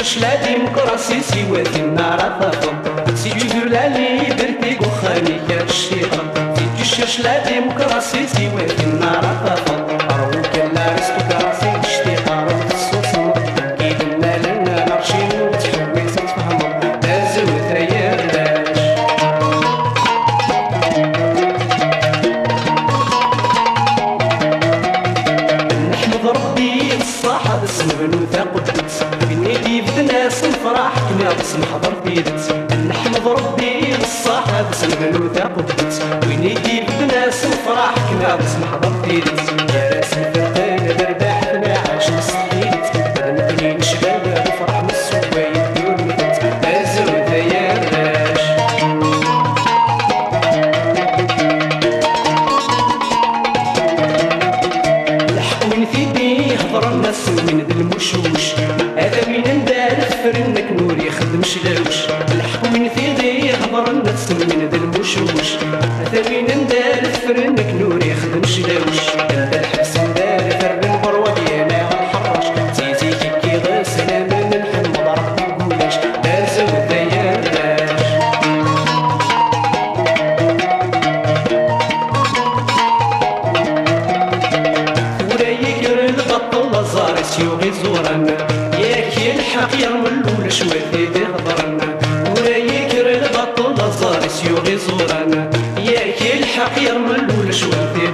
cherches la démocratie si وادي النار طاطم Si tu veux la liberté وخاني كالشيطان Si tu cherches la démocratie si وادي النار طاطم أروك الارستقراطي تشتي قارب السلطان كيدنا لنا نرشين وتحويس نتفهمو لازم تريالاش نحمد ربي الصحة اسم بنوثة قدس بنيدي بناس نفرح كنا باسم حضرتي دت نحمد ربي الصحة اسم بنوثة قدس بنيدي بناس نفرح كنا باسم حضرتي دت يا راس الفرقانة درباح نعاش نصحيت نبني نشباب نفرح من السوايد ديور مثلت لازم ثياباش الحقوين في دي هضر الناس من ذي المشوش هذا من ندار فرنك نور يخدم شلاوش الحقوين في دي هضر الناس من ذي المشوش هذا من ندار فرنك نور يخدم شلاوش انت الحبس ندار فرد البروة ديالنا غنحرش زيزي كي غاسل من نحمد ربي نقولاش لازم ثياباش زارس يوغي زورنا ياك يلحق يرملو لشواتي دي هضرنا ولا يكر البطل زارس يوغي زورنا ياك يلحق يرملو لشواتي